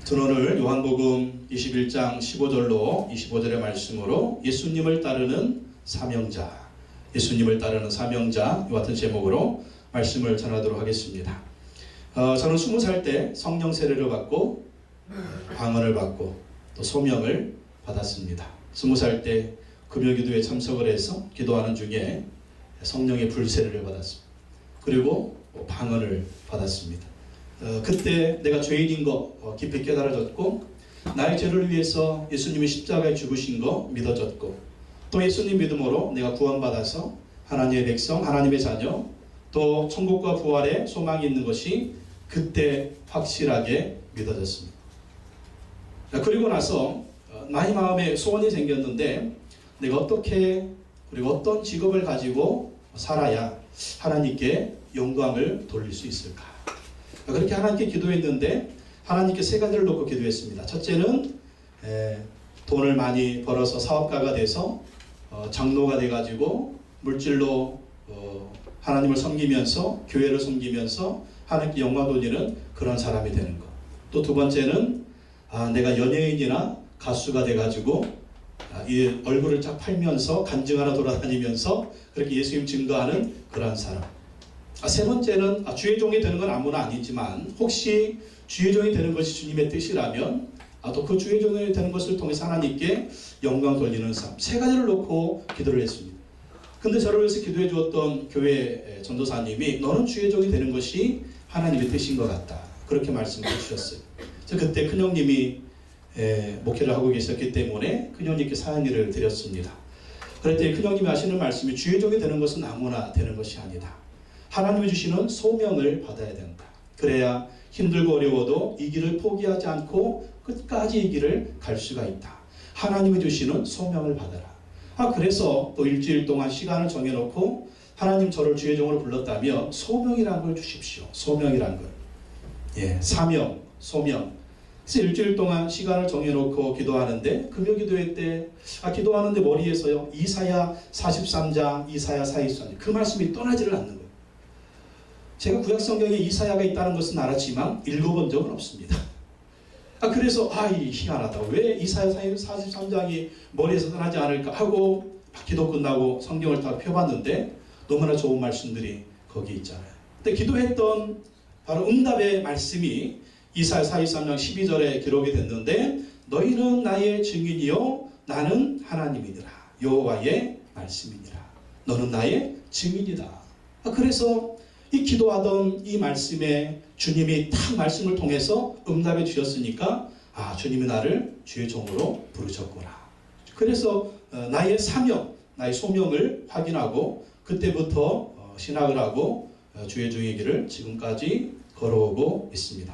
저는 오늘 요한복음 21장 15절로 25절의 말씀으로 예수님을 따르는 사명자, 예수님을 따르는 사명자, 이 같은 제목으로 말씀을 전하도록 하겠습니다. 저는 20살 때 성령 세례를 받고 방언을 받고 또 소명을 받았습니다. 20살 때 금요기도에 참석을 해서 기도하는 중에 성령의 불세례를 받았습니다. 그리고 방언을 받았습니다. 그때 내가 죄인인 거 깊이 깨달아졌고, 나의 죄를 위해서 예수님이 십자가에 죽으신 거 믿어졌고, 또 예수님 믿음으로 내가 구원받아서 하나님의 백성, 하나님의 자녀, 또 천국과 부활의 소망이 있는 것이 그때 확실하게 믿어졌습니다. 그리고 나서 나의 마음에 소원이 생겼는데, 내가 어떻게 그리고 어떤 직업을 가지고 살아야 하나님께 영광을 돌릴 수 있을까? 그렇게 하나님께 기도했는데 하나님께 세 가지를 놓고 기도했습니다. 첫째는 돈을 많이 벌어서 사업가가 돼서 장로가 돼가지고 물질로 하나님을 섬기면서 교회를 섬기면서 하나님께 영광 돌리는 그런 사람이 되는 것. 또 두 번째는 내가 연예인이나 가수가 돼가지고 이 얼굴을 쫙 팔면서 간증하러 돌아다니면서 그렇게 예수님 증거하는 그러한 사람. 세 번째는 주의 종이 되는 건 아무나 아니지만 혹시 주의 종이 되는 것이 주님의 뜻이라면 또 그 주의 종이 되는 것을 통해서 하나님께 영광 돌리는 삶. 세 가지를 놓고 기도를 했습니다. 근데 저를 위해서 기도해 주었던 교회 전도사님이 너는 주의 종이 되는 것이 하나님의 뜻인 것 같다. 그렇게 말씀해 주셨어요. 그때 큰형님이 목회를 하고 계셨기 때문에 큰형님께 사연을 드렸습니다. 그랬더니 큰형님이 하시는 말씀이 주의 종이 되는 것은 아무나 되는 것이 아니다. 하나님이 주시는 소명을 받아야 된다. 그래야 힘들고 어려워도 이 길을 포기하지 않고 끝까지 이 길을 갈 수가 있다. 하나님이 주시는 소명을 받아라. 그래서 또 일주일 동안 시간을 정해놓고 하나님 저를 주의 종으로 불렀다면 소명이라는 걸 주십시오. 소명이라는 걸. 사명, 소명. 그래서 일주일 동안 시간을 정해놓고 기도하는데 금요 기도회 때 기도하는데 머리에서요 이사야 43장, 이사야 43장 그 말씀이 떠나지를 않는 거예요. 제가 구약성경에 이사야가 있다는 것은 알았지만 읽어본 적은 없습니다. 그래서 희한하다. 왜 이사야 43장이 머리에서 떠나지 않을까 하고 기도 끝나고 성경을 다 펴봤는데 너무나 좋은 말씀들이 거기 있잖아요. 근데 기도했던 바로 응답의 말씀이 이사야 43장 12절에 기록이 됐는데 너희는 나의 증인이요 나는 하나님이니라. 여호와의 말씀이니라. 너는 나의 증인이다. 그래서 이 기도하던 이 말씀에 주님이 딱 말씀을 통해서 응답해 주셨으니까 주님이 나를 주의 종으로 부르셨구나. 그래서 나의 사명, 나의 소명을 확인하고 그때부터 신학을 하고 주의 종의 길을 지금까지 걸어오고 있습니다.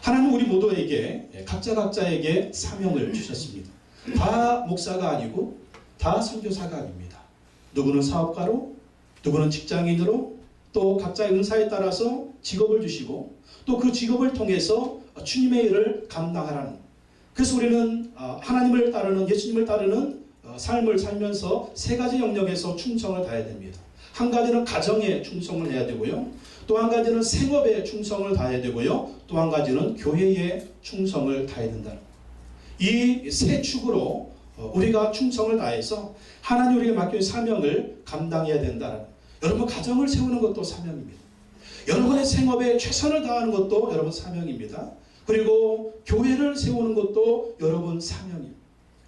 하나님 우리 모두에게 각자에게 사명을 주셨습니다. 다 목사가 아니고 다 선교사가 아닙니다. 누구는 사업가로, 누구는 직장인으로, 또 각자의 은사에 따라서 직업을 주시고 또 그 직업을 통해서 주님의 일을 감당하라는, 그래서 우리는 하나님을 따르는, 예수님을 따르는 삶을 살면서 세 가지 영역에서 충성을 다해야 됩니다. 한 가지는 가정에 충성을 해야 되고요, 또 한 가지는 생업에 충성을 다해야 되고요, 또 한 가지는 교회에 충성을 다해야 된다. 이 세 축으로 우리가 충성을 다해서 하나님 우리에게 맡긴 사명을 감당해야 된다는, 여러분 가정을 세우는 것도 사명입니다. 여러분의 생업에 최선을 다하는 것도 여러분 사명입니다. 그리고 교회를 세우는 것도 여러분 사명입니다.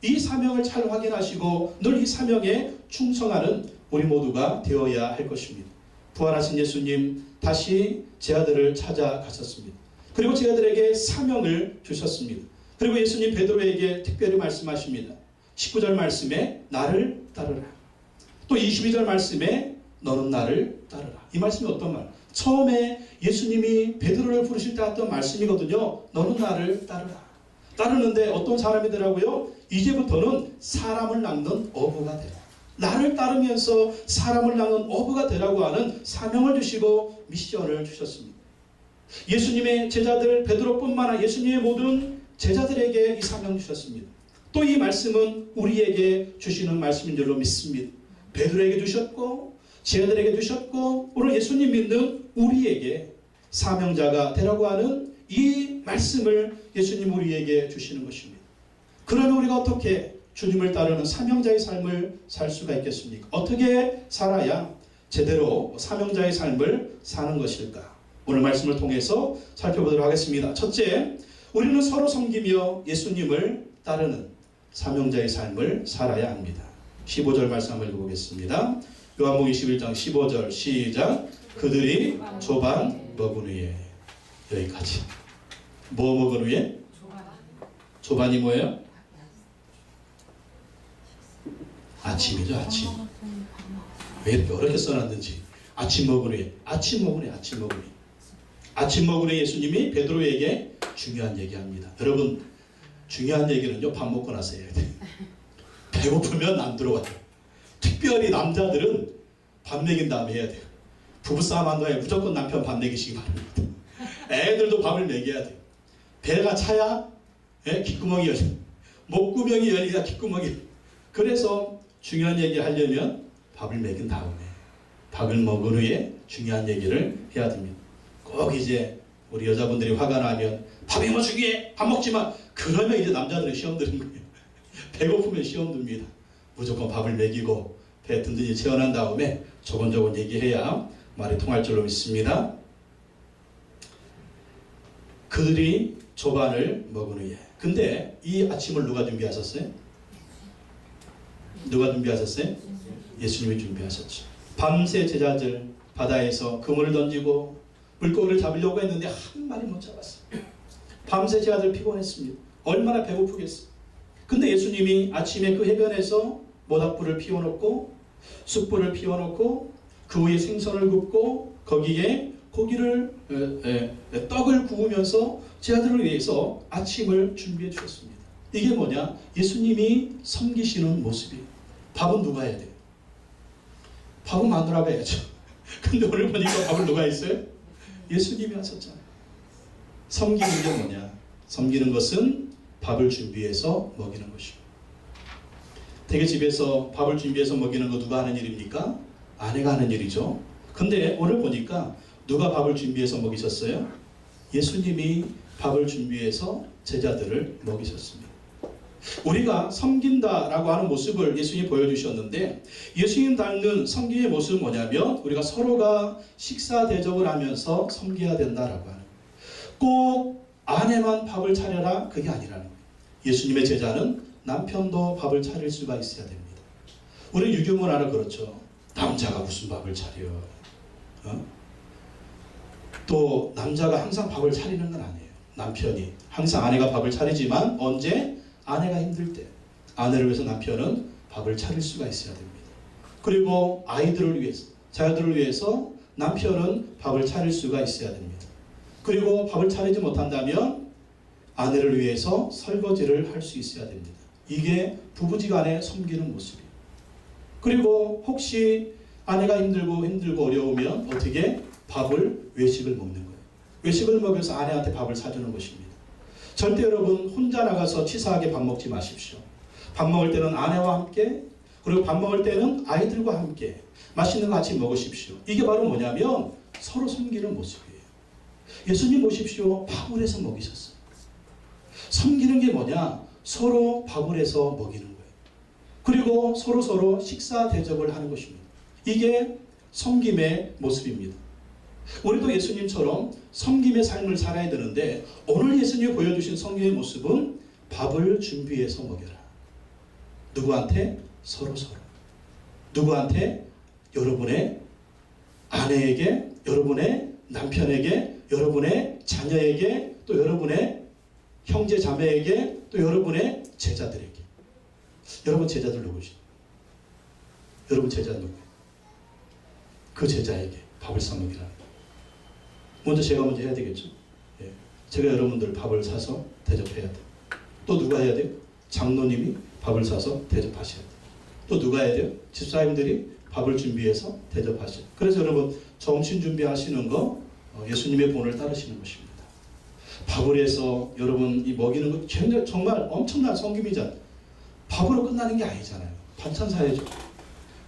이 사명을 잘 확인하시고 늘 이 사명에 충성하는 우리 모두가 되어야 할 것입니다. 부활하신 예수님 다시 제 아들을 찾아가셨습니다. 그리고 제 아들에게 사명을 주셨습니다. 그리고 예수님 베드로에게 특별히 말씀하십니다. 19절 말씀에 나를 따르라. 또 22절 말씀에 너는 나를 따르라. 이 말씀이 어떤 말? 처음에 예수님이 베드로를 부르실 때 했던 말씀이거든요. 너는 나를 따르라. 따르는데 어떤 사람이 되라고요? 이제부터는 사람을 낚는 어부가 되라. 나를 따르면서 사람을 낚는 어부가 되라고 하는 사명을 주시고 미션을 주셨습니다. 예수님의 제자들 베드로뿐만 아니라 예수님의 모든 제자들에게 이 사명 주셨습니다. 또 이 말씀은 우리에게 주시는 말씀인 줄로 믿습니다. 베드로에게 주셨고 제자들에게 주셨고 오늘 예수님 믿는 우리에게 사명자가 되라고 하는 이 말씀을 예수님 우리에게 주시는 것입니다. 그러면 우리가 어떻게 주님을 따르는 사명자의 삶을 살 수가 있겠습니까? 어떻게 살아야 제대로 사명자의 삶을 사는 것일까? 오늘 말씀을 통해서 살펴보도록 하겠습니다. 첫째, 우리는 서로 섬기며 예수님을 따르는 사명자의 삶을 살아야 합니다. 15절 말씀 한번 읽어보겠습니다. 요한복음 21장 15절 시작. 그들이 조반 먹은 후에. 여기까지. 뭐 먹은 후에? 조반이 뭐예요? 아침이죠, 아침. 왜 이렇게 어렵게 써놨는지. 아침 먹은 후에. 아침 먹은 후에. 아침 먹은 후에. 아침 먹은 후에 예수님이 베드로에게 중요한 얘기합니다. 여러분, 중요한 얘기는요, 밥 먹고 나서 해야 돼요. 배고프면 안 들어와요. 특별히 남자들은 밥 먹인 다음에 해야 돼요. 부부싸움 한 거에 무조건 남편 밥 먹이시기 바랍니다. 애들도 밥을 먹여야 돼요. 배가 차야 귓구멍이 열려. 목구멍이 열려야 귓구멍이 열려. 그래서 중요한 얘기 하려면 밥을 먹인 다음에, 밥을 먹은 후에 중요한 얘기를 해야 됩니다. 꼭 이제 우리 여자분들이 화가 나면 밥이 뭐 중요해, 밥 먹지 마. 그러면 이제 남자들은 시험 드는 거예요. 배고프면 시험 듭니다. 무조건 밥을 먹이고 배 든든히 채워난 다음에 조곤조곤 얘기해야 말이 통할 줄로 믿습니다. 그들이 조반을 먹은 후에. 근데 이 아침을 누가 준비하셨어요? 누가 준비하셨어요? 예수님이 준비하셨죠. 밤새 제자들 바다에서 그물을 던지고 물고기를 잡으려고 했는데 한 마리 못 잡았어요. 밤새 제자들 피곤했습니다. 얼마나 배고프겠어요. 근데 예수님이 아침에 그 해변에서 모닥불을 피워놓고 숯불을 피워놓고 그 위에 생선을 굽고 거기에 고기를 떡을 구우면서 제자들을 위해서 아침을 준비해 주셨습니다. 이게 뭐냐? 예수님이 섬기시는 모습이에요. 밥은 누가 해야 돼요? 밥은 마누라가 해야죠. 근데 오늘 보니까 밥을 누가 했어요? 예수님이 하셨잖아요. 섬기는 게 뭐냐? 섬기는 것은 밥을 준비해서 먹이는 것입니다. 대개 집에서 밥을 준비해서 먹이는 거 누가 하는 일입니까? 아내가 하는 일이죠. 근데 오늘 보니까 누가 밥을 준비해서 먹이셨어요? 예수님이 밥을 준비해서 제자들을 먹이셨습니다. 우리가 섬긴다라고 하는 모습을 예수님이 보여주셨는데, 예수님 닮는 섬김의 모습은 뭐냐면 우리가 서로가 식사 대접을 하면서 섬겨야 된다라고 하는 거예요. 꼭 아내만 밥을 차려라, 그게 아니라는 거예요. 예수님의 제자는 남편도 밥을 차릴 수가 있어야 됩니다. 우리 유교 문화는 그렇죠. 남자가 무슨 밥을 차려. 또 남자가 항상 밥을 차리는 건 아니에요. 남편이 항상 아내가 밥을 차리지만 언제? 아내가 힘들 때 아내를 위해서 남편은 밥을 차릴 수가 있어야 됩니다. 그리고 아이들을 위해서, 자녀들을 위해서 남편은 밥을 차릴 수가 있어야 됩니다. 그리고 밥을 차리지 못한다면 아내를 위해서 설거지를 할 수 있어야 됩니다. 이게 부부지간에 섬기는 모습이에요. 그리고 혹시 아내가 힘들고 어려우면 어떻게? 밥을, 외식을 먹는 거예요. 외식을 먹여서 아내한테 밥을 사주는 것입니다. 절대 여러분 혼자 나가서 치사하게 밥 먹지 마십시오. 밥 먹을 때는 아내와 함께, 그리고 밥 먹을 때는 아이들과 함께 맛있는 거 같이 먹으십시오. 이게 바로 뭐냐면 서로 섬기는 모습이에요. 예수님 보십시오. 밥을 해서 먹이셨어요. 섬기는 게 뭐냐? 서로 밥을 해서 먹이는 거예요. 그리고 서로 식사 대접을 하는 것입니다. 이게 섬김의 모습입니다. 우리도 예수님처럼 섬김의 삶을 살아야 되는데, 오늘 예수님이 보여주신 섬김의 모습은 밥을 준비해서 먹여라. 누구한테? 서로. 누구한테? 여러분의 아내에게, 여러분의 남편에게, 여러분의 자녀에게, 또 여러분의 형제 자매에게, 또 여러분의 제자들에게. 여러분 제자들 누구죠? 여러분 제자 누구예요? 그 제자에게 밥을 사먹이라는 거예요. 먼저 제가 먼저 해야 되겠죠. 예. 제가 여러분들 밥을 사서 대접해야 돼요. 또 누가 해야 돼요? 장로님이 밥을 사서 대접하셔야 돼요. 또 누가 해야 돼요? 집사님들이 밥을 준비해서 대접하셔야 돼요. 그래서 여러분 점심 준비하시는 거 예수님의 본을 따르시는 것입니다. 밥을 해서 여러분 이 먹이는 거 굉장히 정말 엄청난 섬김이잖아요. 밥으로 끝나는 게 아니잖아요. 반찬 사야죠.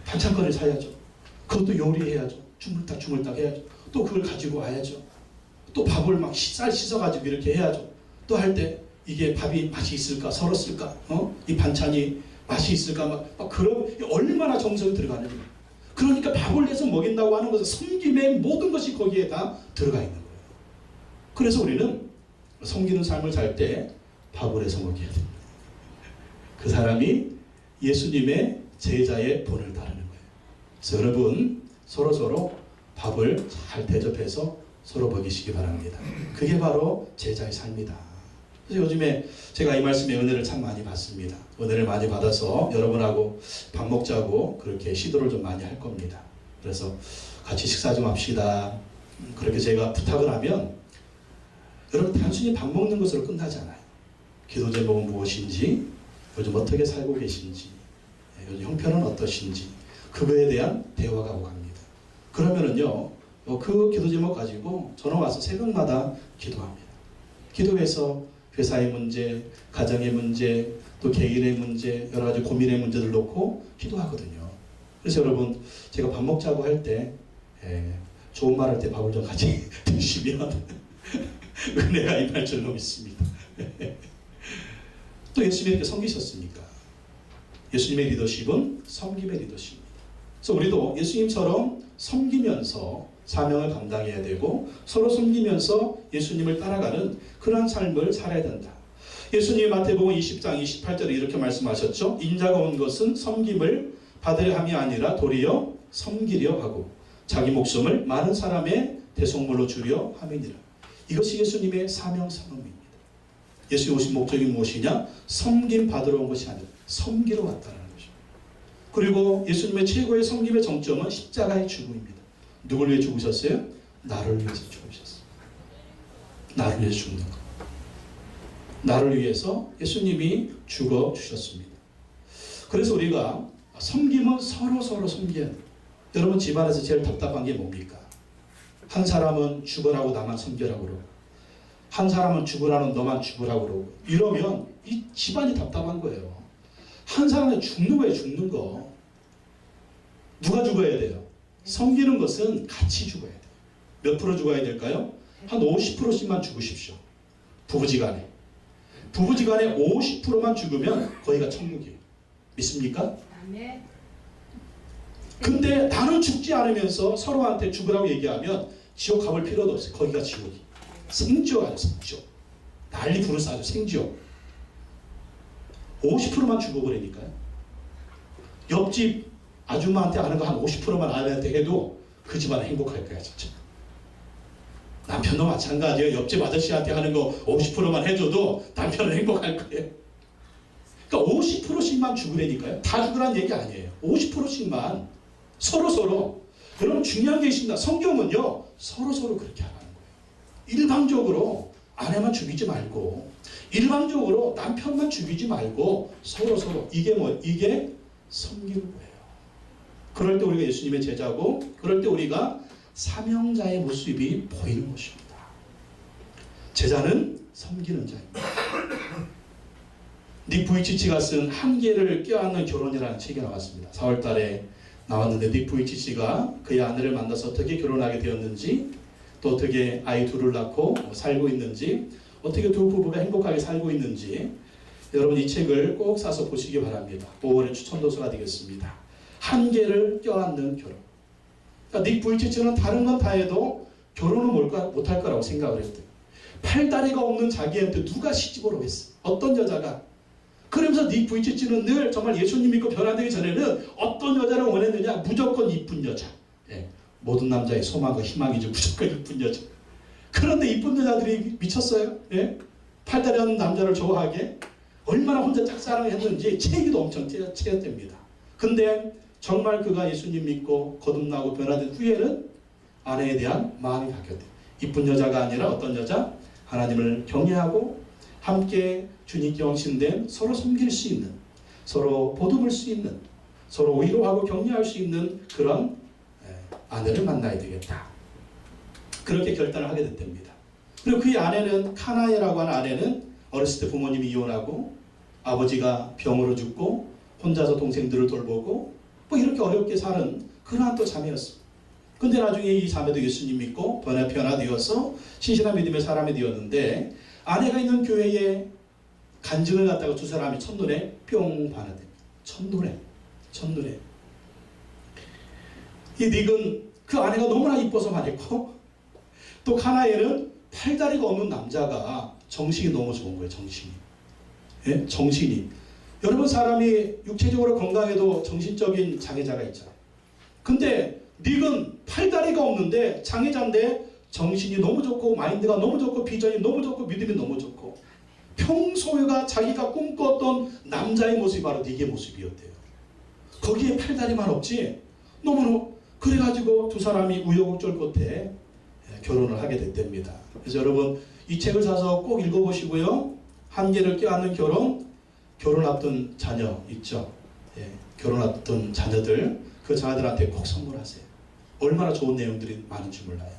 반찬거리 사야죠. 그것도 요리해야죠. 주물딱 해야죠. 또 그걸 가지고 와야죠. 또 밥을 막 쌀 씻어가지고 이렇게 해야죠. 또 할 때 이게 밥이 맛이 있을까, 설었을까, 이 반찬이 맛이 있을까, 막 그런 얼마나 정성이 들어가는지. 그러니까 밥을 내서 먹인다고 하는 것은 섬김의 모든 것이 거기에 다 들어가 있는 거예요. 그래서 우리는 섬기는 삶을 살 때 밥을 해서 먹여야 됩니다. 그 사람이 예수님의 제자의 본을 따르는 거예요. 그래서 여러분 서로 밥을 잘 대접해서 서로 먹이시기 바랍니다. 그게 바로 제자의 삶이다. 그래서 요즘에 제가 이 말씀에 은혜를 참 많이 받습니다. 은혜를 많이 받아서 여러분하고 밥 먹자고 그렇게 시도를 좀 많이 할 겁니다. 그래서 같이 식사 좀 합시다. 그렇게 제가 부탁을 하면 여러분 단순히 밥 먹는 것으로 끝나지 않아요. 기도 제목은 무엇인지, 요즘 어떻게 살고 계신지, 요즘 형편은 어떠신지, 그거에 대한 대화가 오고 갑니다. 그러면은요, 그 기도 제목 가지고 저는 와서 새벽마다 기도합니다. 기도해서 회사의 문제, 가정의 문제, 또 개인의 문제, 여러 가지 고민의 문제들 놓고 기도하거든요. 그래서 여러분, 제가 밥 먹자고 할 때, 좋은 말 할 때 밥을 좀 같이 드시면 은혜가 임할 줄로 믿습니다. 또 예수님이 이렇게 섬기셨으니까. 예수님의 리더십은 섬김의 리더십입니다. 그래서 우리도 예수님처럼 섬기면서 사명을 감당해야 되고 서로 섬기면서 예수님을 따라가는 그러한 삶을 살아야 된다. 예수님이 마태복음 20장 28절에 이렇게 말씀하셨죠. 인자가 온 것은 섬김을 받으려 함이 아니라 도리어 섬기려 하고 자기 목숨을 많은 사람의 대속물로 주려 함이니라. 이것이 예수님의 사명 선언입니다. 예수님 오신 목적이 무엇이냐? 섬김 받으러 온 것이 아니라 섬기러 왔다는 것입니다. 그리고 예수님의 최고의 섬김의 정점은 십자가의 죽음입니다. 누굴 위해 죽으셨어요? 나를 위해서 죽으셨어요. 나를 위해 죽는 것. 나를 위해서 예수님이 죽어 주셨습니다. 그래서 우리가 섬김은 서로 섬겨야 돼요. 여러분 집안에서 제일 답답한 게 뭡니까? 한 사람은 죽으라고 나만 섬기라고 그러고 한 사람은 죽으라는 너만 죽으라고 그러고 이러면 이 집안이 답답한 거예요. 한 사람은 죽는 거예요. 죽는 거. 누가 죽어야 돼요? 섬기는 것은 같이 죽어야 돼요. 몇 프로 죽어야 될까요? 한 50%씩만 죽으십시오. 부부지간에. 부부지간에 50%만 죽으면 거기가 천국이에요. 믿습니까? 근데 나는 죽지 않으면서 서로한테 죽으라고 얘기하면 지옥 가볼 필요도 없어요. 거기가 지옥이. 생지옥 아니에요. 생지옥. 난리 부르싸죠. 생지옥. 50%만 죽어버리니까요. 옆집 아줌마한테 아는 거 한 50%만 아내한테 해도 그 집안은 행복할 거야 진짜. 남편도 마찬가지예요. 옆집 아저씨한테 하는 거 50%만 해줘도 남편은 행복할 거예요. 그러니까 50%씩만 죽으라니까요. 다 죽으라는 얘기 아니에요. 50%씩만 서로. 여러분 중요한 게 있습니다. 성경은요 서로 그렇게 하라는 거예요. 일방적으로 아내만 죽이지 말고 일방적으로 남편만 죽이지 말고 서로 이게 섬기는 거예요. 그럴 때 우리가 예수님의 제자고 그럴 때 우리가 사명자의 모습이 보이는 것입니다. 제자는 섬기는 자입니다. 닉 부이치치가 쓴 한계를 껴안는 결혼이라는 책이 나왔습니다. 4월 달에 나왔는데 닉 부이치치가 그의 아내를 만나서 어떻게 결혼하게 되었는지 또 어떻게 아이 둘을 낳고 살고 있는지 어떻게 두 부부가 행복하게 살고 있는지 여러분 이 책을 꼭 사서 보시기 바랍니다. 5월의 추천도서가 되겠습니다. 한계를 껴안는 결혼. 그러니까 닉 부이치치는 다른 건 다 해도 결혼은 못할 거라고 생각을 했대요. 팔다리가 없는 자기한테 누가 시집을 오겠어? 어떤 여자가? 그러면서 닉 부이치치는 늘 정말 예수님 믿고 변화되기 전에는 어떤 여자를 원했느냐? 무조건 이쁜 여자. 모든 남자의 소망과 희망이죠. 무조건 이쁜 여자. 그런데 이쁜 여자들이 미쳤어요. 팔다리 없는 남자를 좋아하게 얼마나 혼자 짝사랑했는지 체기도 엄청 채였답니다. 근데 정말 그가 예수님 믿고 거듭나고 변화된 후에는 아내에 대한 마음이 바뀌었대요. 이쁜 여자가 아니라 어떤 여자? 하나님을 경외하고 함께 주님께 헌신된 서로 섬길 수 있는 서로 보듬을 수 있는 서로 위로하고 격려할 수 있는 그런 아내를 만나야 되겠다. 그렇게 결단을 하게 됐답니다. 그리고 그의 아내는 카나에라고 하는 아내는 어렸을 때 부모님이 이혼하고 아버지가 병으로 죽고 혼자서 동생들을 돌보고 뭐 이렇게 어렵게 사는 그러한 또 자매였습니다. 근데 나중에 이 자매도 예수님 믿고 변화되어서 신실한 믿음의 사람이 되었는데, 아내가 있는 교회에 간증을 갖다가 두 사람이 첫눈에 뿅 반하됩니다. 첫눈에. 이 닉은 그 아내가 너무나 이뻐서 반했고, 또 카나에는 팔다리가 없는 남자가 정신이 너무 좋은 거예요. 예? 정신이. 여러분, 사람이 육체적으로 건강해도 정신적인 장애자가 있잖아요. 근데 닉은 팔다리가 없는데 장애자인데 정신이 너무 좋고 마인드가 너무 좋고 비전이 너무 좋고 믿음이 너무 좋고, 평소에가 자기가 꿈꿨던 남자의 모습이 바로 닉의 모습이었대요. 거기에 팔다리만 없지. 너무너무 그래가지고 두 사람이 우여곡절 끝에 결혼을 하게 됐답니다. 그래서 여러분, 이 책을 사서 꼭 읽어보시고요. 한계를 껴안는 결혼 앞둔 자녀 있죠. 예, 결혼 앞둔 자녀들, 그 자녀들한테 꼭 선물하세요. 얼마나 좋은 내용들이 많은지 몰라요.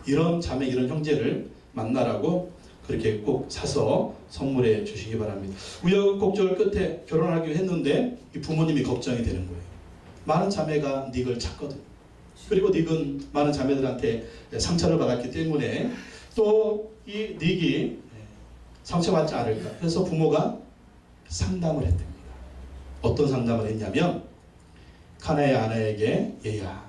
이런 자매, 이런 형제를 만나라고 그렇게 꼭 사서 선물해 주시기 바랍니다. 우여곡절 끝에 결혼하기로 했는데 이 부모님이 걱정이 되는 거예요. 많은 자매가 닉을 찾거든. 그리고 닉은 많은 자매들한테 상처를 받았기 때문에 또 이 닉이 상처받지 않을까. 그래서 부모가 상담을 했답니다. 어떤 상담을 했냐면, 카나의 아내에게, 얘야,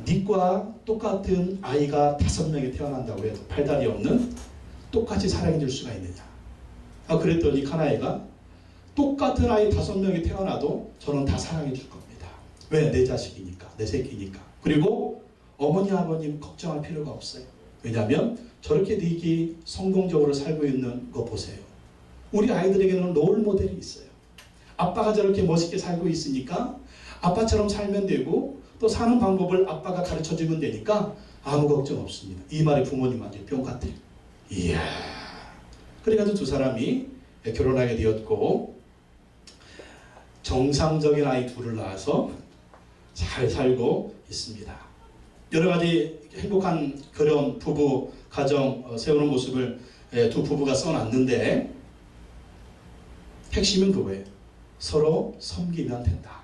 닉과 똑같은 아이가 5명이 태어난다고 해도 팔다리 없는 똑같이 사랑해 줄 수가 있느냐. 그랬더니 카나이가, 똑같은 아이 5명이 태어나도 저는 다 사랑해 줄 겁니다. 왜? 내 자식이니까, 내 새끼니까. 그리고 어머니 아버님 걱정할 필요가 없어요. 왜냐하면 저렇게 닉이 성공적으로 살고 있는 거 보세요. 우리 아이들에게는 롤 모델이 있어요. 아빠가 저렇게 멋있게 살고 있으니까 아빠처럼 살면 되고, 또 사는 방법을 아빠가 가르쳐주면 되니까 아무 걱정 없습니다. 이 말이 부모님한테 뿅 같아요. 이야. 그래가지고 두 사람이 결혼하게 되었고, 정상적인 아이 둘을 낳아서 잘 살고 있습니다. 여러 가지 행복한 그런 부부 가정 세우는 모습을 두 부부가 써놨는데, 핵심은 그거예요. 서로 섬기면 된다.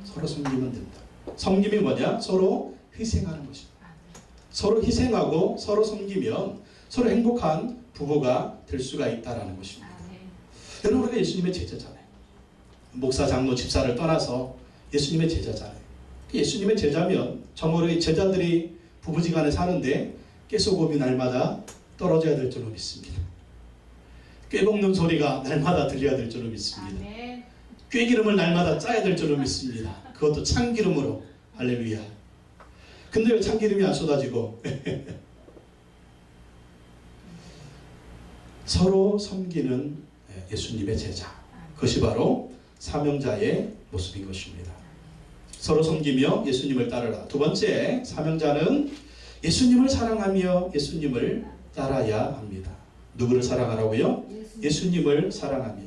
서로 섬기면 된다. 섬김이 뭐냐? 서로 희생하는 것입니다. 서로 희생하고 서로 섬기면 서로 행복한 부부가 될 수가 있다는 것입니다. 여러분, 우리가 예수님의 제자잖아요. 목사, 장로, 집사를 떠나서 예수님의 제자잖아요. 예수님의 제자면 정말 제자들이 부부지간에 사는데 깨소금이 날마다 떨어져야 될 줄로 믿습니다. 꾀볶는 소리가 날마다 들려야 될 줄로 믿습니다. 꾀기름을 날마다 짜야 될 줄로 믿습니다. 그것도 참기름으로. 할렐루야. 근데 왜 참기름이 안 쏟아지고? 서로 섬기는 예수님의 제자. 그것이 바로 사명자의 모습인 것입니다. 서로 섬기며 예수님을 따르라. 두 번째, 사명자는 예수님을 사랑하며 예수님을 따라야 합니다. 누구를 사랑하라고요? 예수님을 사랑하며.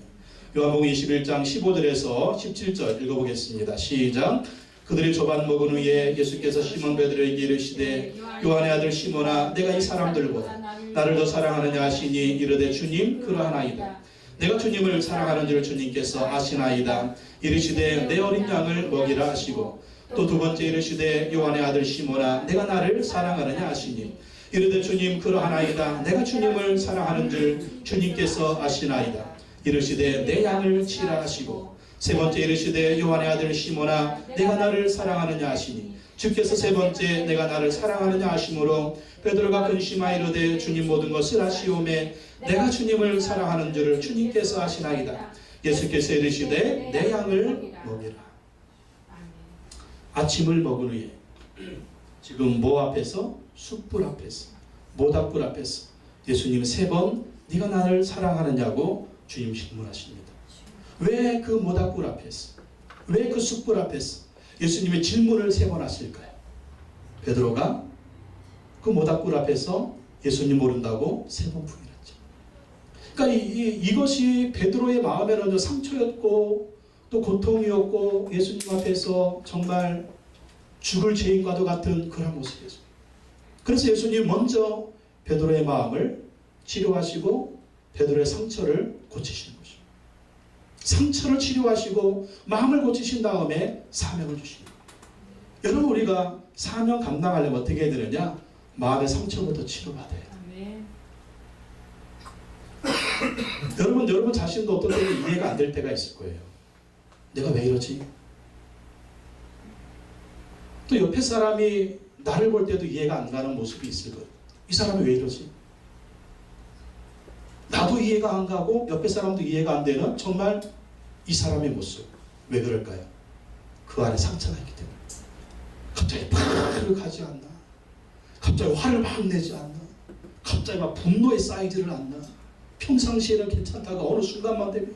요한복음 21장 15절에서 17절 읽어보겠습니다. 시작. 그들이 조반 먹은 후에 예수께서 시몬 베드로에게 이르시되, 요한의 아들 시몬아, 내가 이 사람들보다 나를 더 사랑하느냐 하시니, 이르되 주님 그러하나이다. 내가 주님을 사랑하는 줄 주님께서 아시나이다. 이르시되 내 어린 양을 먹이라 하시고, 또 두 번째 이르시되 요한의 아들 시몬아, 내가 나를 사랑하느냐 하시니, 이르되 주님 그러하나이다. 내가 주님을 사랑하는 줄 주님께서 아시나이다. 이르시되 내 양을 치라 하시고, 세 번째 이르시되 요한의 아들 시몬아, 내가 나를 사랑하느냐 하시니, 주께서 세 번째 내가 나를 사랑하느냐 하심으로 베드로가 근심하여 이르되 주님 모든 것을 아시오매 내가 주님을 사랑하는 줄을 주님께서 아시나이다. 예수께서 이르시되 내 양을 먹이라. 아침을 먹은 후에 지금 뭐 앞에서? 숯불 앞에서, 모닥불 앞에서 예수님 3번 네가 나를 사랑하느냐고 주님 질문하십니다. 왜 그 모닥불 앞에서, 왜 그 숯불 앞에서 예수님의 질문을 3번 하실까요? 베드로가 그 모닥불 앞에서 예수님 모른다고 3번 부인했죠. 그러니까 이것이 베드로의 마음에는 상처였고 또 고통이었고, 예수님 앞에서 정말 죽을 죄인과도 같은 그런 모습이었습니다. 그래서 예수님 먼저 베드로의 마음을 치료하시고 베드로의 상처를 고치시는 것입니다. 상처를 치료하시고 마음을 고치신 다음에 사명을 주십니다. 여러분, 우리가 사명 감당하려면 어떻게 해야 되느냐? 마음의 상처부터 치료받아야 돼. 아멘. 여러분 자신도 어떤 때는 이해가 안 될 때가 있을 거예요. 내가 왜 이러지? 또 옆에 사람이 나를 볼 때도 이해가 안 가는 모습이 있을 거예요. 이 사람이 왜 이러지? 나도 이해가 안 가고 옆에 사람도 이해가 안 되는 정말 이 사람의 모습. 왜 그럴까요? 그 안에 상처가 있기 때문에. 갑자기 팍 하지 않나? 갑자기 화를 막 내지 않나? 갑자기 막 분노에 쌓이지를 않나? 평상시에는 괜찮다가 어느 순간만 되면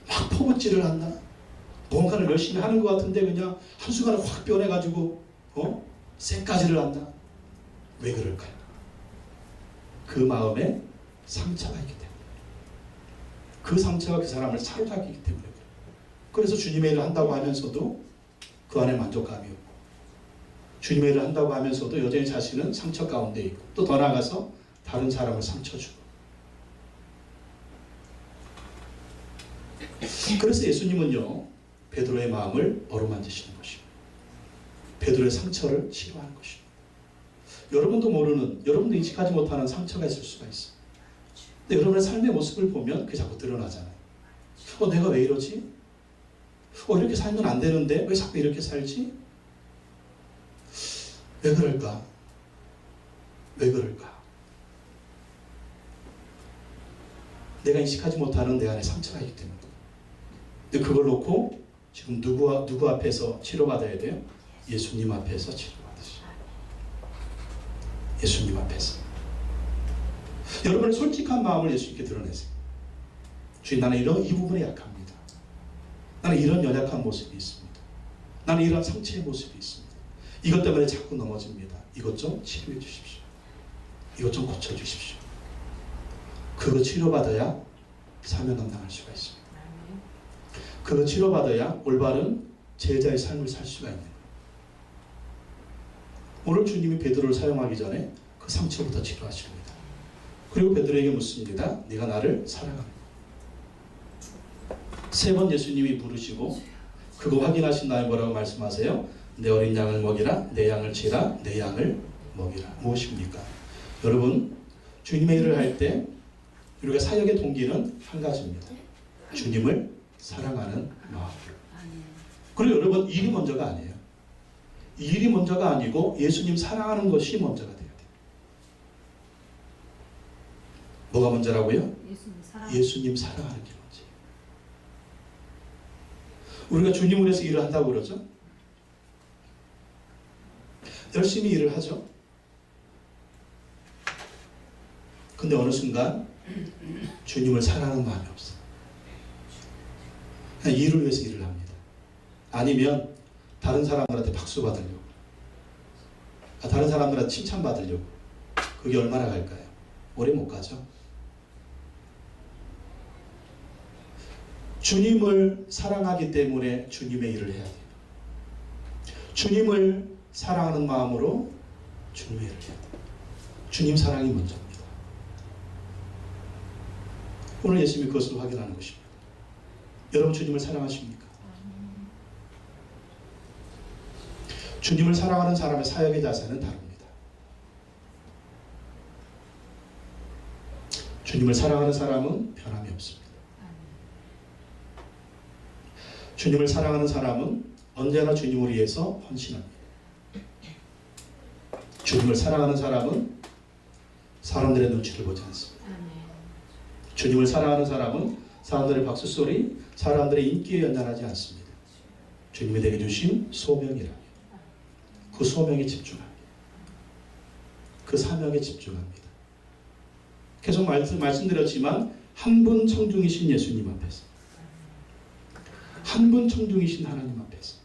막 퍼붓지를 않나? 뭔가를 열심히 하는 것 같은데 그냥 한순간에 확 변해가지고 쎄까지를 않나? 왜 그럴까요? 그 마음에 상처가 있기 때문에. 그 상처가 그 사람을 사로잡히기 때문에 그래요. 그래서 주님의 일을 한다고 하면서도 그 안에 만족감이 없고, 주님의 일을 한다고 하면서도 여전히 자신은 상처 가운데 있고, 또 더 나아가서 다른 사람을 상처 주고. 그래서 예수님은요, 베드로의 마음을 어루만지시는 것입니다. 베드로의 상처를 치료하는 것입니다. 여러분도 모르는, 여러분도 인식하지 못하는 상처가 있을 수가 있어요. 근데 여러분의 삶의 모습을 보면 그게 자꾸 드러나잖아요. 내가 왜 이러지? 이렇게 살면 안 되는데 왜 자꾸 이렇게 살지? 왜 그럴까? 왜 그럴까? 내가 인식하지 못하는 내 안에 상처가 있기 때문에. 근데 그걸 놓고 지금 누구 앞에서 치료받아야 돼요? 예수님 앞에서 치료받으시죠. 예수님 앞에서. 여러분의 솔직한 마음을 예수님께 드러내세요. 주님, 나는 이 부분에 약합니다. 나는 이런 연약한 모습이 있습니다. 나는 이런 상처의 모습이 있습니다. 이것 때문에 자꾸 넘어집니다. 이것 좀 치료해 주십시오. 이것 좀 고쳐 주십시오. 그거 치료받아야 사명 감당할 수가 있습니다. 그거 치료받아야 올바른 제자의 삶을 살 수가 있는 거예요. 오늘 주님이 베드로를 사용하기 전에 그 상처부터 치료하십니다. 그리고 베드로에게 묻습니다. 네가 나를 사랑하느냐? 3번 예수님이 부르시고 그거 확인하신 다음에 뭐라고 말씀하세요? 내 어린 양을 먹이라, 내 양을 치라, 내 양을 먹이라. 무엇입니까? 여러분, 주님의 일을 할 때 우리가 사역의 동기는 한 가지입니다. 주님을 사랑하는 마음. 그리고 여러분, 일이 먼저가 아니에요. 일이 먼저가 아니고 예수님 사랑하는 것이 먼저가 돼야 돼요. 뭐가 먼저라고요? 예수님 사랑하는 게 먼저예요. 우리가 주님을 위해서 일을 한다고 그러죠? 열심히 일을 하죠. 근데 어느 순간 주님을 사랑하는 마음이 없어요. 그냥 일을 위해서 일을 합니다. 아니면 다른 사람들한테 박수 받으려고, 다른 사람들한테 칭찬 받으려고. 그게 얼마나 갈까요? 오래 못 가죠. 주님을 사랑하기 때문에 주님의 일을 해야 돼요. 주님을 사랑하는 마음으로 주님의 일을 해야 돼요. 주님 사랑이 먼저입니다. 오늘 예수님이 그것을 확인하는 것입니다. 여러분, 주님을 사랑하십니까? 주님을 사랑하는 사람의 사역의 자세는 다릅니다. 주님을 사랑하는 사람은 변함이 없습니다. 주님을 사랑하는 사람은 언제나 주님을 위해서 헌신합니다. 주님을 사랑하는 사람은 사람들의 눈치를 보지 않습니다. 주님을 사랑하는 사람은 사람들의 박수소리, 사람들의 인기에 연연하지 않습니다. 주님이 내게 주신 소명이라면 그 소명에 집중합니다. 그 사명에 집중합니다. 계속 말씀드렸지만 한 분 청중이신 예수님 앞에서, 한 분 청중이신 하나님 앞에서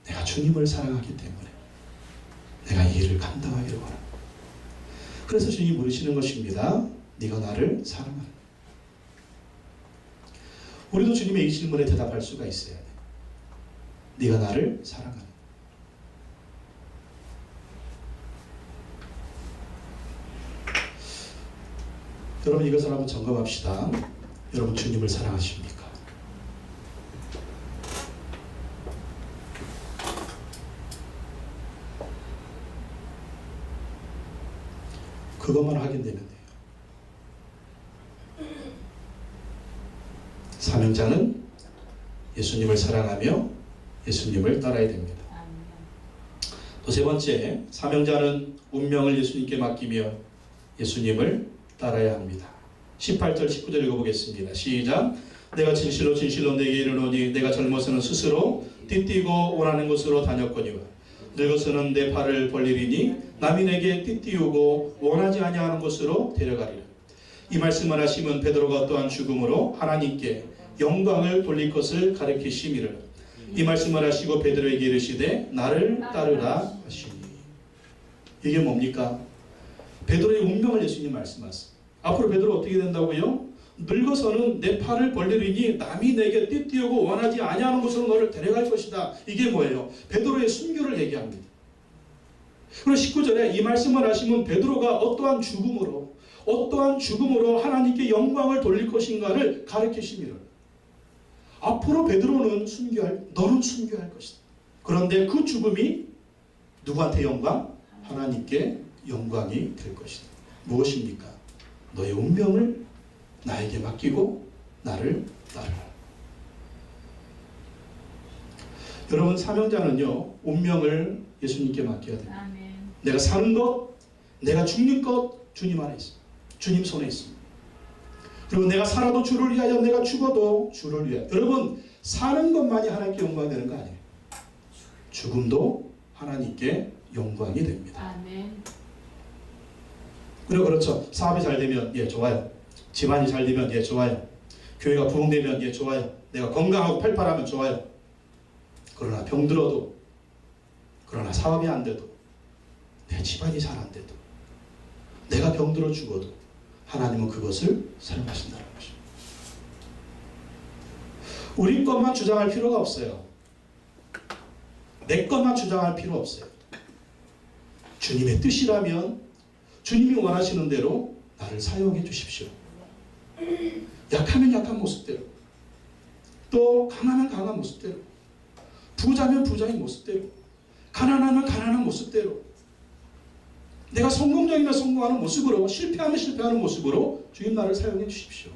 내가 주님을 사랑하기 때문에 내가 이 일을 감당하기를 원합니다. 그래서 주님이 물으시는 것입니다. 네가 나를 사랑하느냐? 우리도 주님의 이 질문에 대답할 수가 있어야 돼. 네가 나를 사랑하느냐? 여러분, 이것을 한번 점검합시다. 여러분, 주님을 사랑하십니까? 그것만 확인되면 돼요. 사명자는 예수님을 사랑하며 예수님을 따라야 됩니다. 또 세 번째, 사명자는 운명을 예수님께 맡기며 예수님을 따라야 합니다. 18절 19절 읽어보겠습니다. 시작. 내가 진실로 진실로 내게 이르노니 내가 젊어서는 스스로 띠띠고 원하는 곳으로 다녔거니와 늙어서는 내 팔을 벌리리니 남이 내게 띠띠우고 원하지 아니하는 곳으로 데려가리라. 이 말씀을 하시면 베드로가 어떠한 죽음으로 하나님께 영광을 돌릴 것을 가르치심이라. 이 말씀을 하시고 베드로에게 이르시되 나를 따르라 하시니. 이게 뭡니까? 베드로의 운명을 예수님 말씀하세요. 앞으로 베드로 어떻게 된다고요? 늙어서는 내 팔을 벌리리니 남이 내게 띠띠우고 원하지 아니하는 곳으로 너를 데려갈 것이다. 이게 뭐예요? 베드로의 순교를 얘기합니다. 그리고 19절에 이 말씀을 하시면 베드로가 어떠한 죽음으로 하나님께 영광을 돌릴 것인가를 가르치십니다. 앞으로 베드로는 너는 순교할 것이다. 그런데 그 죽음이 누구한테 영광? 하나님께 영광이 될 것이다. 무엇입니까? 너의 운명을 나에게 맡기고 나를 따르라. 여러분, 사명자는요, 운명을 예수님께 맡겨야 됩니다. 아멘. 내가 사는 것, 내가 죽는 것 주님 안에 있습니다. 주님 손에 있습니다. 그리고 내가 살아도 주를 위하여, 내가 죽어도 주를 위하여. 여러분, 사는 것만이 하나님께 영광이 되는 거 아니에요. 죽음도 하나님께 영광이 됩니다. 아멘. 그리고 그렇죠. 사업이 잘 되면 예 좋아요. 집안이 잘 되면 예 좋아요. 교회가 부흥되면 예 좋아요. 내가 건강하고 팔팔하면 좋아요. 그러나 병들어도, 그러나 사업이 안 돼도, 내 집안이 잘 안 돼도, 내가 병들어 죽어도 하나님은 그것을 사용하신다는 것입니다. 우리 것만 주장할 필요가 없어요. 내 것만 주장할 필요 없어요. 주님의 뜻이라면 주님이 원하시는 대로 나를 사용해 주십시오. 약하면 약한 모습대로, 또 강하면 강한 모습대로, 부자면 부자인 모습대로, 가난하면 가난한 모습대로, 내가 성공적이면 성공하는 모습으로, 실패하면 실패하는 모습으로 주님 나를 사용해 주십시오.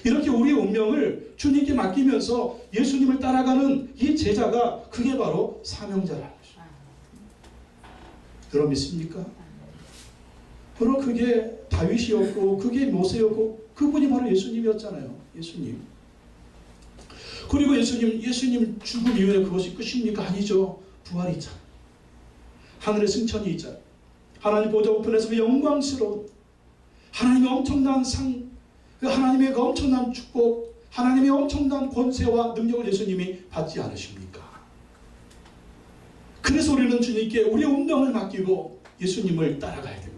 이렇게 우리의 운명을 주님께 맡기면서 예수님을 따라가는 이 제자가, 그게 바로 사명자라는 것입니다. 여러분 믿습니까? 바로 그게 다윗이었고 그게 모세였고 그분이 바로 예수님이었잖아요. 예수님. 그리고 예수님 죽음 이후에 그것이 끝입니까? 아니죠. 부활이 있잖아요. 하늘의 승천이 있잖아요. 하나님 보좌 우편에서 그 영광스러운 하나님의 엄청난 상, 하나님의 그 엄청난 축복, 하나님의 엄청난 권세와 능력을 예수님이 받지 않으십니까? 그래서 우리는 주님께 우리의 운명을 맡기고 예수님을 따라가야 됩니다.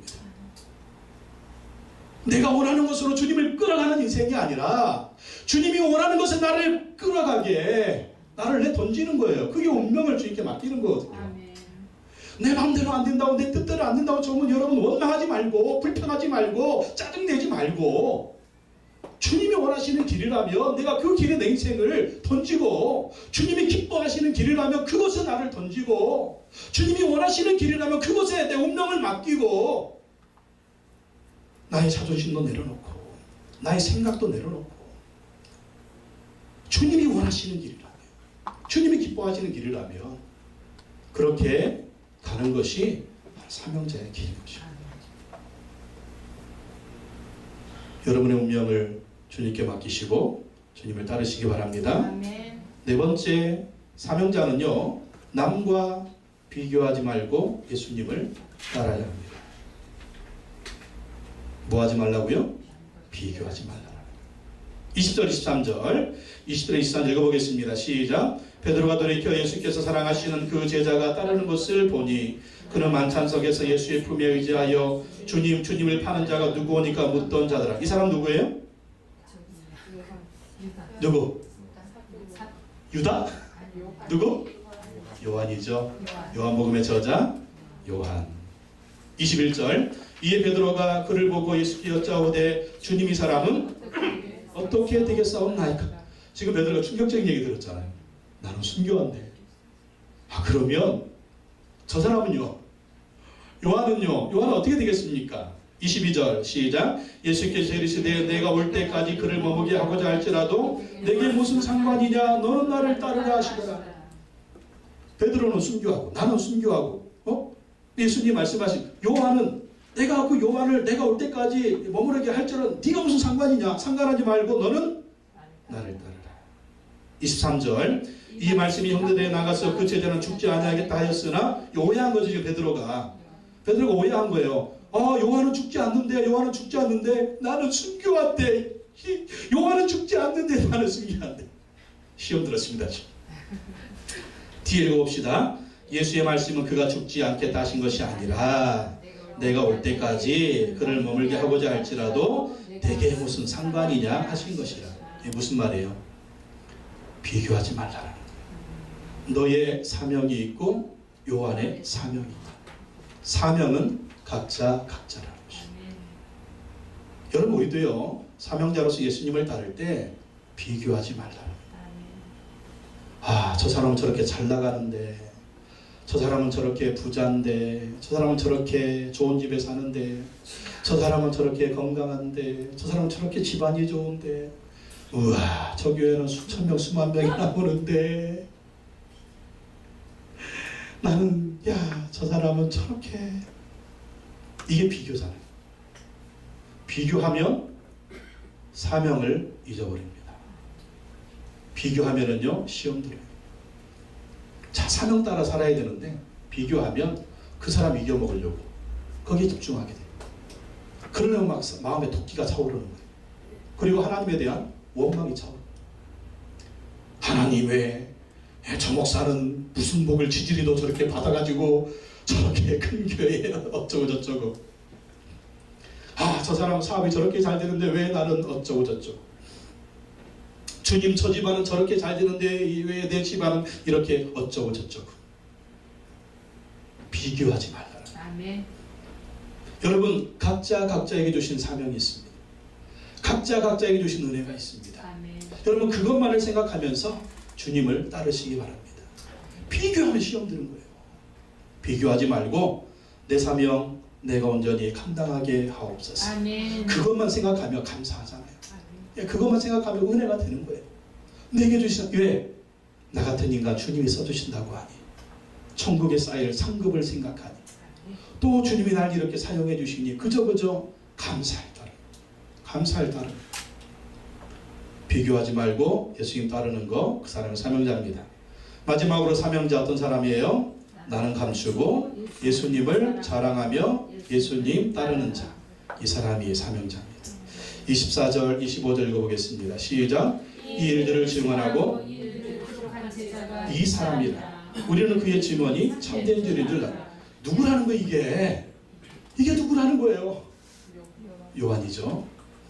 내가 원하는 것으로 주님을 끌어가는 인생이 아니라 주님이 원하는 것에 나를 끌어가게, 나를 내던지는 거예요. 그게 운명을 주님께 맡기는 거거든요. 아멘. 내 마음대로 안 된다고, 내 뜻대로 안 된다고 저는 여러분 원망하지 말고, 불평하지 말고, 짜증내지 말고, 주님이 원하시는 길이라면 내가 그 길에 내 인생을 던지고, 주님이 기뻐하시는 길이라면 그곳에 나를 던지고, 주님이 원하시는 길이라면 그곳에 내 운명을 맡기고, 나의 자존심도 내려놓고, 나의 생각도 내려놓고, 주님이 원하시는 길이라면, 주님이 기뻐하시는 길이라면 그렇게 가는 것이 사명자의 길인 것입니다. 여러분의 운명을 주님께 맡기시고 주님을 따르시기 바랍니다. 아멘. 네 번째, 사명자는요, 남과 비교하지 말고 예수님을 따라야 합니다. 뭐 하지 말라고요? 비교하지 말라. 20절 23절 20절 23절 읽어보겠습니다. 시작. 베드로가 돌이켜 예수께서 사랑하시는 그 제자가 따르는 것을 보니 그는 만찬석에서 예수의 품에 의지하여 주님을 파는 자가 누구오니까 묻던 자더라. 이 사람 누구예요? 누구? 유다? 누구? 요한이죠. 요한복음의 저자 요한. 21절. 이에 베드로가 그를 보고 예수께 여짜오되 주님, 이 사람은 어떻게 되겠사옵나이까? 지금 베드로가 충격적인 얘기 들었잖아요. 나는 순교한데. 그러면 저 사람은요? 요한은 어떻게 되겠습니까? 22절 시작. 예수께서 이르시되 내가 올 때까지 그를 머무게 하고자 할지라도 내게 무슨 상관이냐 너는 나를 따르라 하시더라. 베드로는 순교하고 나는 순교하고 예수님 말씀하신 요한은 내가 그 요한을 내가 올 때까지 머무르게 할지라도 네가 무슨 상관이냐 상관하지 말고 너는 나를 따르라. 23절 이 말씀이 형제들에 나가서 그 제자는 죽지 아니하겠다 하였으나 오해한 거죠. 베드로가 오해한 거예요. 요한은 죽지 않는데 나는 순교한대. 요한은 죽지 않는데 나는 순교한대. 시험 들었습니다. 뒤에 읽어봅시다. 예수의 말씀은 그가 죽지 않겠다 하신 것이 아니라 내가 올 때까지 그를 머물게 하고자 할지라도 내게 무슨 상관이냐 하신 것이라. 이게 무슨 말이에요? 비교하지 말라는 거예요. 너의 사명이 있고 요한의 사명이 있다. 사명은 각자라는 것이죠. 여러분 우리도요 사명자로서 예수님을 따를 때 비교하지 말라는 거예요. 저 사람은 저렇게 잘 나가는데, 저 사람은 저렇게 부자인데, 저 사람은 저렇게 좋은 집에 사는데, 저 사람은 저렇게 건강한데, 저 사람은 저렇게 집안이 좋은데, 우와 저 교회는 수천 명 수만 명이 나오는데 나는 저 사람은 저렇게. 이게 비교잖아요. 비교하면 사명을 잊어버립니다. 비교하면은요 시험 들어요. 자, 사명 따라 살아야 되는데 비교하면 그 사람 이겨먹으려고 거기에 집중하게 돼요. 그러면 막 마음에 도끼가 차오르는 거예요. 그리고 하나님에 대한 원망이 차오르는 거예요. 하나님 왜 저 목사는 무슨 복을 지지리도 저렇게 받아가지고 저렇게 큰 교회에 어쩌고 저쩌고. 저 사람 사업이 저렇게 잘 되는데 왜 나는 어쩌고 저쩌고. 주님 저 집안은 저렇게 잘 되는데 왜 내 집안은 이렇게 어쩌고 저쩌고. 비교하지 말라는 거예요. 아멘. 여러분 각자에게 주신 사명이 있습니다. 각자에게 주신 은혜가 있습니다. 아멘. 여러분 그것만을 생각하면서 주님을 따르시기 바랍니다. 비교하면 시험 드는 거예요. 비교하지 말고 내 사명 내가 온전히 감당하게 하옵소서. 아멘. 그것만 생각하면 감사하잖아요. 아멘. 그것만 생각하면 은혜가 되는 거예요. 내게 주신 왜? 나 같은 인간 주님이 써주신다고 하니 천국에 쌓일 상급을 생각하니 또 주님이 날 이렇게 사용해 주시니 그저 감사할 따름. 비교하지 말고 예수님 따르는 거 그 사람은 사명자입니다. 마지막으로 사명자 어떤 사람이에요? 나는 감추고 예수님을 자랑하며 예수님 따르는 자. 이 사람이 사명자입니다. 24절 25절 읽어보겠습니다. 시작. 이 일들을 증언하고 이 사람이라. 우리는 그의 증언이 참된 줄인 줄 알아. 누구라는 거 이게 누구라는 거예요? 요한이죠.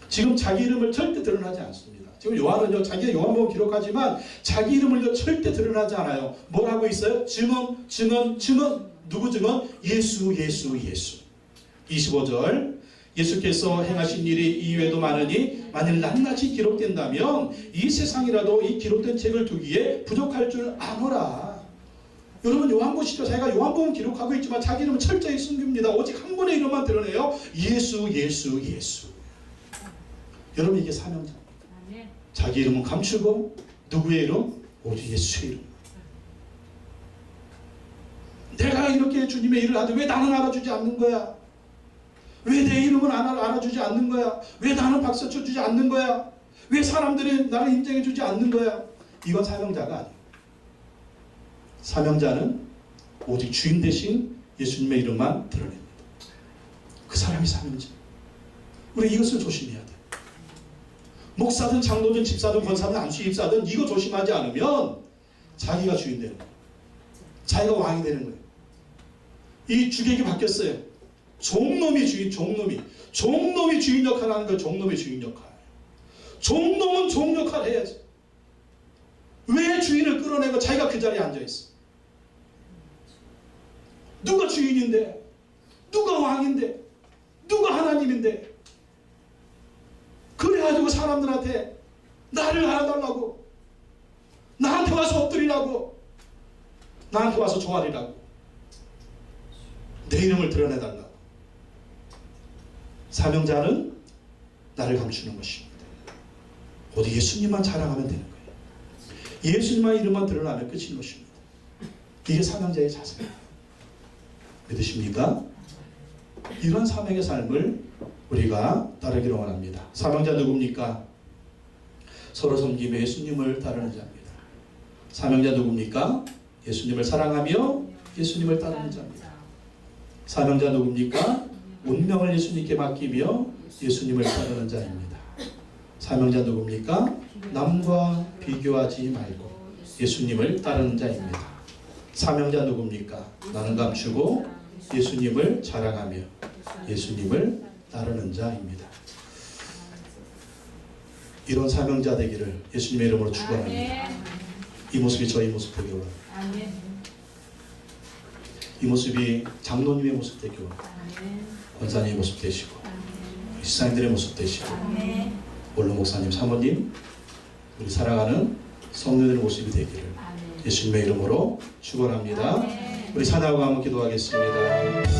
지금 자기 이름을 절대 드러나지 않습니다. 지금 요한은요 자기가 요한복음 기록하지만 자기 이름을요 절대 드러나지 않아요. 뭐라고 있어요? 증언. 누구 증언? 예수. 25절 예수께서 행하신 일이 이외에도 많으니 만일 낱낱이 기록된다면 이 세상이라도 이 기록된 책을 두기에 부족할 줄 아노라. 여러분 요한 보시죠. 자기가 요한복음 기록하고 있지만 자기 이름은 철저히 숨깁니다. 오직 한 분의 이름만 드러내요. 예수. 여러분 이게 사명자입니다. 자기 이름은 감추고 누구의 이름? 오직 예수의 이름. 내가 이렇게 주님의 일을 하는데 왜 나는 알아주지 않는 거야? 왜 내 이름은 알아주지 않는 거야? 왜 나는 박수 쳐주지 않는 거야? 왜 사람들이 나를 인정해주지 않는 거야? 이건 사명자가 아니에요. 사명자는 오직 주인 대신 예수님의 이름만 드러냅니다. 그 사람이 사명자. 우리 이것을 조심해야 돼. 목사든 장로든 집사든 권사든 안수입사든 이거 조심하지 않으면 자기가 주인 되는 거예요. 자기가 왕이 되는 거예요. 이 주객이 바뀌었어요. 종놈이 주인 역할을 하는 거예요. 종놈의 주인 역할. 종놈은 종 역할을 해야지. 왜 주인을 끌어내고 자기가 그 자리에 앉아있어? 누가 주인인데? 누가 왕인데? 누가 하나님인데? 그래가지고 사람들한테 나를 알아달라고, 나한테 와서 엎드리라고, 나한테 와서 조아리라고, 내 이름을 드러내달라고. 사명자는 나를 감추는 것입니다. 오직 예수님만 자랑하면 되는 거예요. 예수님만 이름만 드러나면 끝인 것입니다. 이게 사명자의 자세예요. 믿으십니까? 이런 사명의 삶을 우리가 따르기를 원합니다. 사명자 누굽니까? 서로 섬기며 예수님을 따르는 자입니다. 사명자 누굽니까? 예수님을 사랑하며 예수님을 따르는 자입니다. 사명자 누굽니까? 운명을 예수님께 맡기며 예수님을 따르는 자입니다. 사명자 누굽니까? 남과 비교하지 말고 예수님을 따르는 자입니다. 사명자 누굽니까? 나는 감추고 예수님을 자랑하며 예수님을 따르는 자입니다. 이런 사명자 되기를 예수님의 이름으로 축원합니다. 이 모습이 저희 모습 되기를 원합니다. 이 모습이 장로님의 모습 되기를 원합니다. 권사님의 모습 되시고 시사님들의 모습 되시고 원로 목사님, 사모님, 우리 사랑하는 성도들의 모습이 되기를 예수님의 이름으로 축원합니다. 우리 사나우가 한번 기도하겠습니다.